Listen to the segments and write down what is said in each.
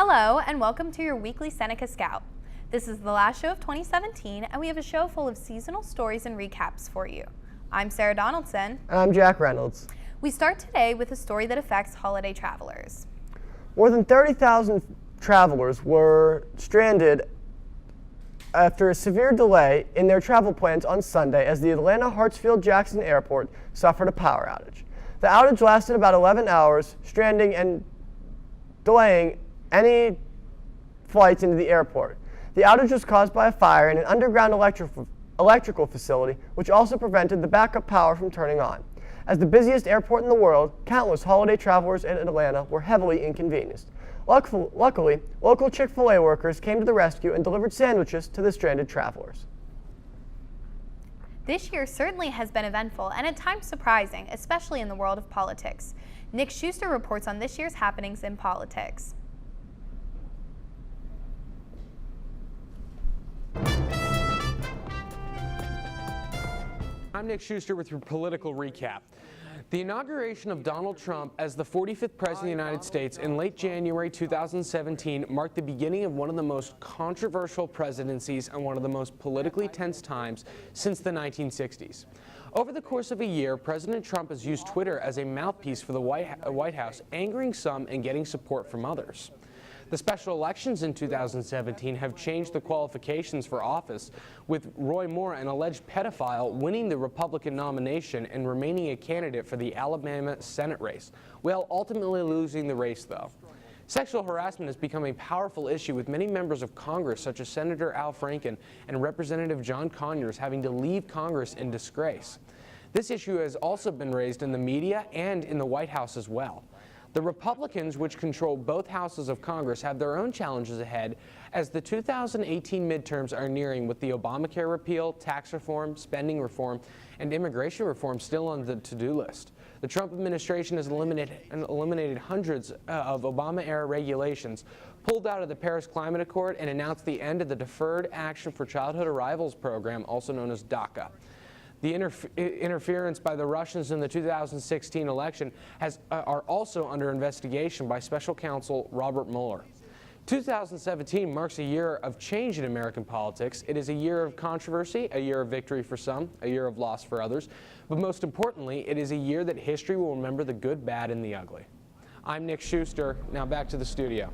Hello and welcome to your weekly Seneca Scout. This is the last show of 2017 and we have a show full of seasonal stories and recaps for you. I'm Sarah Donaldson. And I'm Jack Reynolds. We start today with a story that affects holiday travelers. More than 30,000 travelers were stranded after a severe delay in their travel plans on Sunday as the Atlanta Hartsfield-Jackson Airport suffered a power outage. The outage lasted about 11 hours, stranding and delaying any flights into the airport. The outage was caused by a fire in an underground electrical facility, which also prevented the backup power from turning on. As the busiest airport in the world, countless holiday travelers in Atlanta were heavily inconvenienced. Luckily, local Chick-fil-A workers came to the rescue and delivered sandwiches to the stranded travelers. This year certainly has been eventful and at times surprising, especially in the world of politics. Nick Schuster reports on this year's happenings in politics. I'm Nick Schuster with your political recap. The inauguration of Donald Trump as the 45th President of the United States in late January 2017 marked the beginning of one of the most controversial presidencies and one of the most politically tense times since the 1960s. Over the course of a year, President Trump has used Twitter as a mouthpiece for the White House, angering some and getting support from others. The special elections in 2017 have changed the qualifications for office, with Roy Moore, an alleged pedophile, winning the Republican nomination and remaining a candidate for the Alabama Senate race, while ultimately losing the race, though. Sexual harassment has become a powerful issue, with many members of Congress, such as Senator Al Franken and Representative John Conyers, having to leave Congress in disgrace. This issue has also been raised in the media and in the White House as well. The Republicans, which control both houses of Congress, have their own challenges ahead as the 2018 midterms are nearing, with the Obamacare repeal, tax reform, spending reform, and immigration reform still on the to-do list. The Trump administration has eliminated hundreds of Obama-era regulations, pulled out of the Paris Climate Accord, and announced the end of the Deferred Action for Childhood Arrivals program, also known as DACA. The interference by the Russians in the 2016 election are also under investigation by special counsel Robert Mueller. 2017 marks a year of change in American politics. It is a year of controversy, a year of victory for some, a year of loss for others, but most importantly, it is a year that history will remember the good, bad, and the ugly. I'm Nick Schuster. Now back to the studio.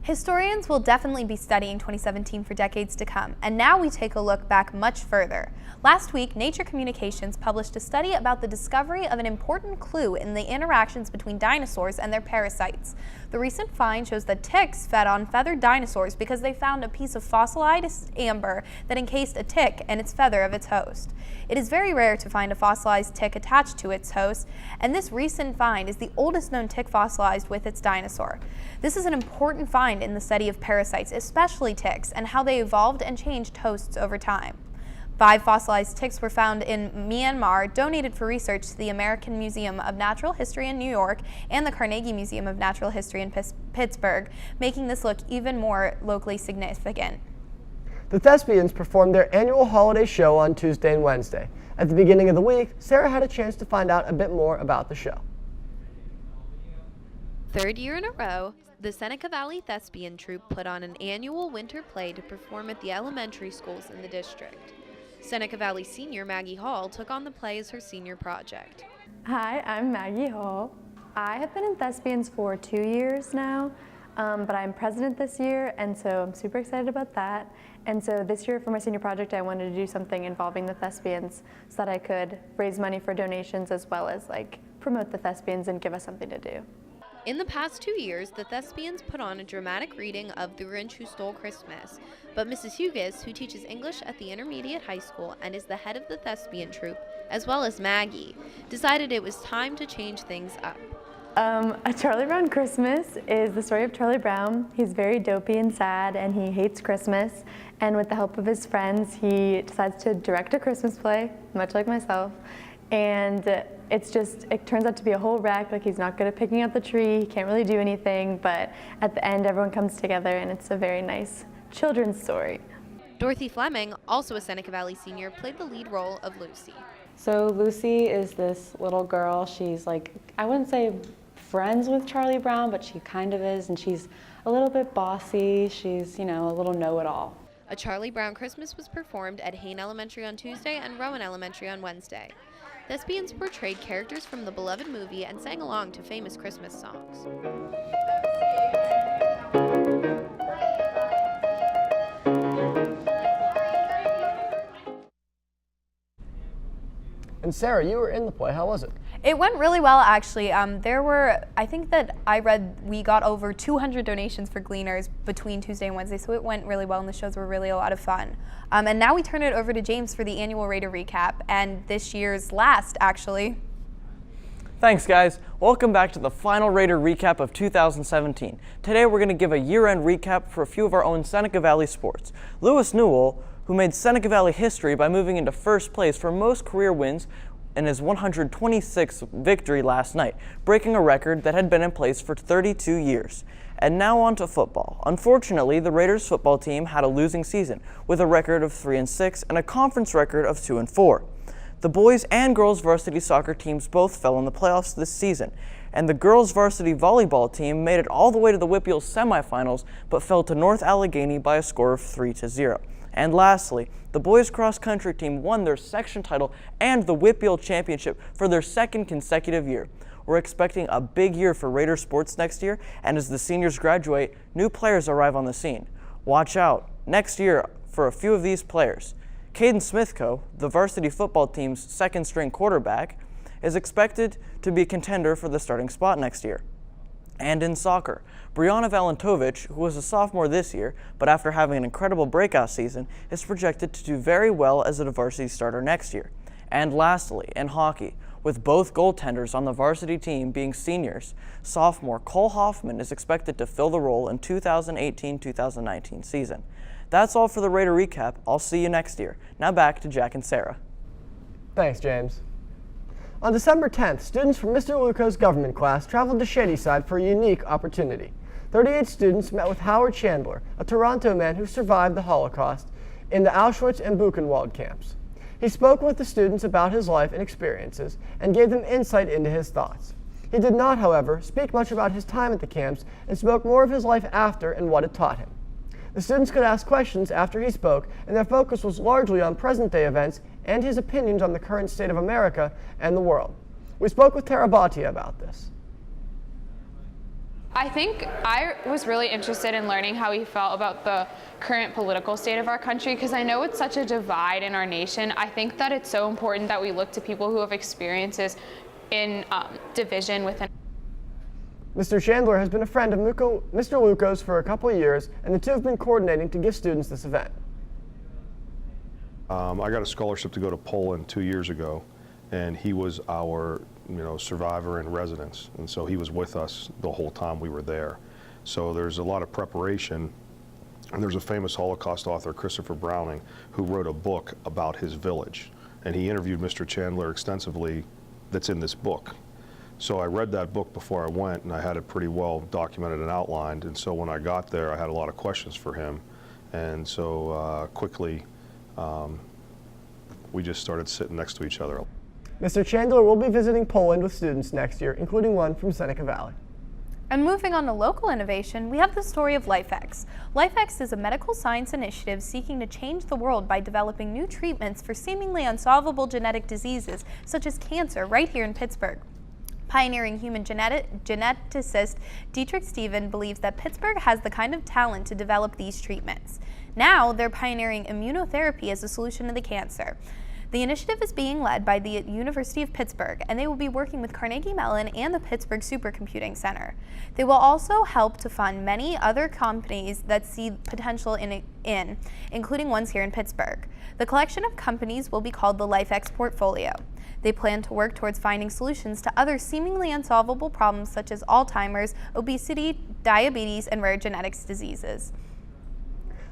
Historians will definitely be studying 2017 for decades to come, and now we take a look back much further. Last week, Nature Communications published a study about the discovery of an important clue in the interactions between dinosaurs and their parasites. The recent find shows that ticks fed on feathered dinosaurs because they found a piece of fossilized amber that encased a tick and its feather of its host. It is very rare to find a fossilized tick attached to its host, and this recent find is the oldest known tick fossilized with its dinosaur. This is an important find in the study of parasites, especially ticks, and how they evolved and changed hosts over time. 5 fossilized ticks were found in Myanmar, donated for research to the American Museum of Natural History in New York and the Carnegie Museum of Natural History in Pittsburgh, making this look even more locally significant. The Thespians performed their annual holiday show on Tuesday and Wednesday. At the beginning of the week, Sarah had a chance to find out a bit more about the show. Third year in a row, the Seneca Valley Thespian Troupe put on an annual winter play to perform at the elementary schools in the district. Seneca Valley senior Maggie Hall took on the play as her senior project. Hi, I'm Maggie Hall. I have been in Thespians for 2 years now, but I'm president this year, and so I'm super excited about that. And so this year for my senior project, I wanted to do something involving the Thespians so that I could raise money for donations as well as promote the Thespians and give us something to do. In the past 2 years, the Thespians put on a dramatic reading of The Grinch Who Stole Christmas, but Mrs. Hughes, who teaches English at the intermediate high school and is the head of the Thespian troupe, as well as Maggie, decided it was time to change things up. A Charlie Brown Christmas is the story of Charlie Brown. He's very dopey and sad, and he hates Christmas, and with the help of his friends, he decides to direct a Christmas play, much like myself. And it turns out to be a whole wreck. He's not good at picking out the tree, he can't really do anything, but at the end everyone comes together and it's a very nice children's story. Dorothy Fleming, also a Seneca Valley senior, played the lead role of Lucy. So Lucy is this little girl. She's I wouldn't say friends with Charlie Brown, but she kind of is, and she's a little bit bossy. She's, a little know-it-all. A Charlie Brown Christmas was performed at Hayne Elementary on Tuesday and Rowan Elementary on Wednesday. Thespians portrayed characters from the beloved movie and sang along to famous Christmas songs. And Sarah, you were in the play. How was it? It went really well, actually. I think that I read we got over 200 donations for Gleaners between Tuesday and Wednesday, so it went really well, and the shows were really a lot of fun. And now we turn it over to James for the annual Raider recap, and this year's last, actually. Thanks, guys. Welcome back to the final Raider recap of 2017. Today we're going to give a year-end recap for a few of our own Seneca Valley sports. Lewis Newell, who made Seneca Valley history by moving into first place for most career wins in his 126th victory last night, breaking a record that had been in place for 32 years. And now on to football. Unfortunately, the Raiders football team had a losing season with a record of 3-6 and a conference record of 2-4. The boys and girls varsity soccer teams both fell in the playoffs this season, and the girls varsity volleyball team made it all the way to the WPIAL semifinals but fell to North Allegheny by a score of 3-0. And lastly, the boys cross-country team won their section title and the WPIAL championship for their second consecutive year. We're expecting a big year for Raider sports next year, and as the seniors graduate, new players arrive on the scene. Watch out next year for a few of these players. Caden Smithco, the varsity football team's second-string quarterback, is expected to be a contender for the starting spot next year. And in soccer, Brianna Valentovich, who was a sophomore this year, but after having an incredible breakout season, is projected to do very well as a varsity starter next year. And lastly, in hockey, with both goaltenders on the varsity team being seniors, sophomore Cole Hoffman is expected to fill the role in 2018-2019 season. That's all for the Raider recap. I'll see you next year. Now back to Jack and Sarah. Thanks, James. On December 10th, students from Mr. Luco's government class traveled to Shadyside for a unique opportunity. 38 students met with Howard Chandler, a Toronto man who survived the Holocaust in the Auschwitz and Buchenwald camps. He spoke with the students about his life and experiences and gave them insight into his thoughts. He did not, however, speak much about his time at the camps and spoke more of his life after and what it taught him. The students could ask questions after he spoke, and their focus was largely on present-day events and his opinions on the current state of America and the world. We spoke with Tara Bhatia about this. I think I was really interested in learning how he felt about the current political state of our country, because I know it's such a divide in our nation. I think that it's so important that we look to people who have experiences in division within. Mr. Chandler has been a friend of Mr. Luco's for a couple of years, and the two have been coordinating to give students this event. I got a scholarship to go to Poland 2 years ago, and he was our survivor in residence, and so he was with us the whole time we were there. So there's a lot of preparation, and there's a famous Holocaust author, Christopher Browning, who wrote a book about his village, and he interviewed Mr. Chandler extensively. That's in this book. So I read that book before I went, and I had it pretty well documented and outlined, and so when I got there I had a lot of questions for him, and so quickly we just started sitting next to each other. Mr. Chandler will be visiting Poland with students next year, including one from Seneca Valley. And moving on to local innovation, we have the story of LifeX. LifeX is a medical science initiative seeking to change the world by developing new treatments for seemingly unsolvable genetic diseases, such as cancer, right here in Pittsburgh. Pioneering human geneticist Dietrich Steven believes that Pittsburgh has the kind of talent to develop these treatments. Now, they're pioneering immunotherapy as a solution to the cancer. The initiative is being led by the University of Pittsburgh, and they will be working with Carnegie Mellon and the Pittsburgh Supercomputing Center. They will also help to fund many other companies that see potential in including ones here in Pittsburgh. The collection of companies will be called the LifeX Portfolio. They plan to work towards finding solutions to other seemingly unsolvable problems such as Alzheimer's, obesity, diabetes, and rare genetics diseases.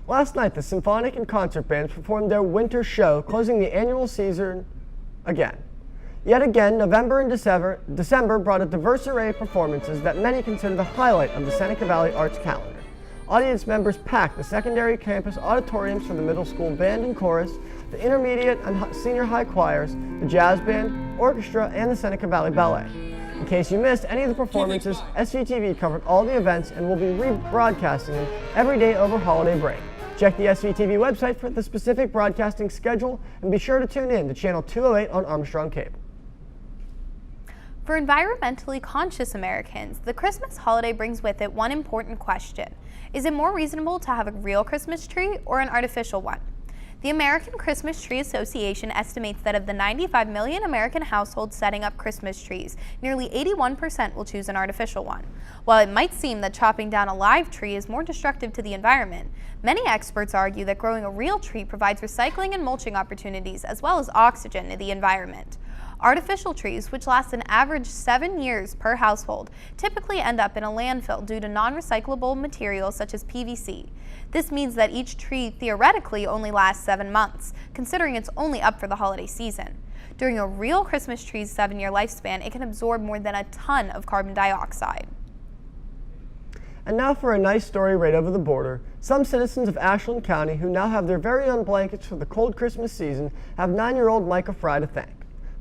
Last night, the symphonic and concert bands performed their winter show, closing the annual season again. Yet again, November and December brought a diverse array of performances that many consider the highlight of the Seneca Valley Arts calendar. Audience members packed the secondary campus auditoriums for the middle school band and chorus, the intermediate and senior high choirs, the jazz band, orchestra, and the Seneca Valley Ballet. In case you missed any of the performances, SVTV covered all the events and will be rebroadcasting them every day over holiday break. Check the SVTV website for the specific broadcasting schedule and be sure to tune in to Channel 208 on Armstrong Cable. For environmentally conscious Americans, the Christmas holiday brings with it one important question. Is it more reasonable to have a real Christmas tree or an artificial one? The American Christmas Tree Association estimates that of the 95 million American households setting up Christmas trees, nearly 81% will choose an artificial one. While it might seem that chopping down a live tree is more destructive to the environment, many experts argue that growing a real tree provides recycling and mulching opportunities as well as oxygen to the environment. Artificial trees, which last an average 7 years per household, typically end up in a landfill due to non-recyclable materials such as PVC. This means that each tree theoretically only lasts 7 months, considering it's only up for the holiday season. During a real Christmas tree's 7-year lifespan, it can absorb more than a ton of carbon dioxide. And now for a nice story right over the border. Some citizens of Ashland County who now have their very own blankets for the cold Christmas season have 9-year-old Micah Fry to thank.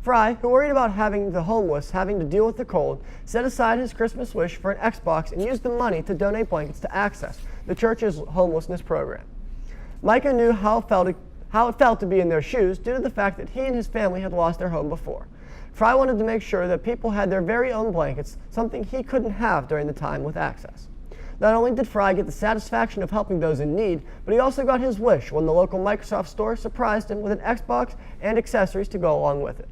Fry, who worried about having the homeless having to deal with the cold, set aside his Christmas wish for an Xbox and used the money to donate blankets to Access, the church's homelessness program. Micah knew how it felt to be in their shoes due to the fact that he and his family had lost their home before. Fry wanted to make sure that people had their very own blankets, something he couldn't have during the time with Access. Not only did Fry get the satisfaction of helping those in need, but he also got his wish when the local Microsoft store surprised him with an Xbox and accessories to go along with it.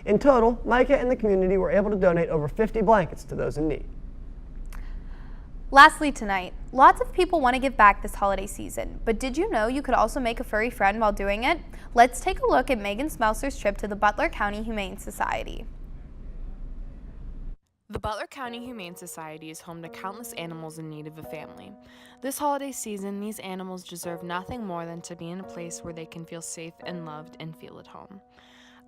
In total, Micah and the community were able to donate over 50 blankets to those in need. Lastly tonight, lots of people want to give back this holiday season, but did you know you could also make a furry friend while doing it? Let's take a look at Megan Smelser's trip to the Butler County Humane Society. The Butler County Humane Society is home to countless animals in need of a family. This holiday season, these animals deserve nothing more than to be in a place where they can feel safe and loved and feel at home.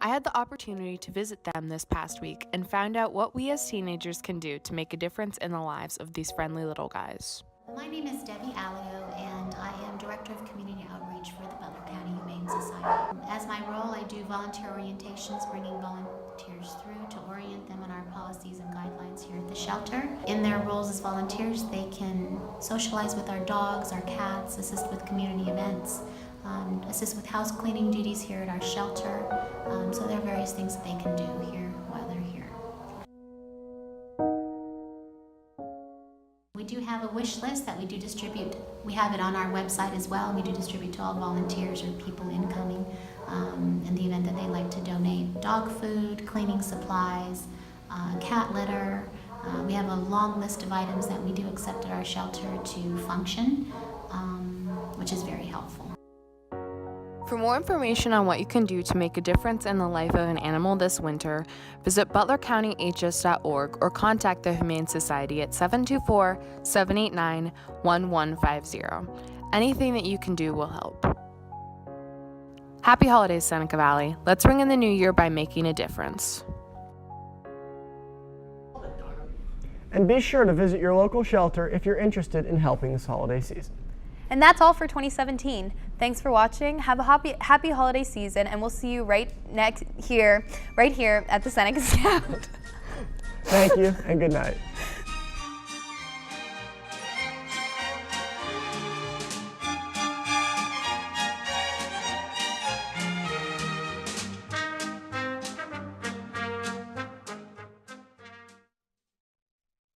I had the opportunity to visit them this past week and found out what we as teenagers can do to make a difference in the lives of these friendly little guys. My name is Debbie Alio, and I am Director of Community Outreach for the Butler County Humane Society. As my role, I do volunteer orientations, bringing volunteers through to orient them on our policies and guidelines here at the shelter. In their roles as volunteers, they can socialize with our dogs, our cats, assist with community events, assist with house cleaning duties here at our shelter. So there are various things that they can do here while they're here. We do have a wish list that we do distribute. We have it on our website as well. We do distribute to all volunteers or people incoming in the event that they like to donate dog food, cleaning supplies, cat litter. We have a long list of items that we do accept at our shelter to function, which is very helpful. For more information on what you can do to make a difference in the life of an animal this winter, visit butlercountymhs.org or contact the Humane Society at 724-789-1150. Anything that you can do will help. Happy holidays, Seneca Valley. Let's ring in the new year by making a difference. And be sure to visit your local shelter if you're interested in helping this holiday season. And that's all for 2017. Thanks for watching. Have a happy holiday season, and we'll see you right here at the Seneca Scout. Thank you, and good night.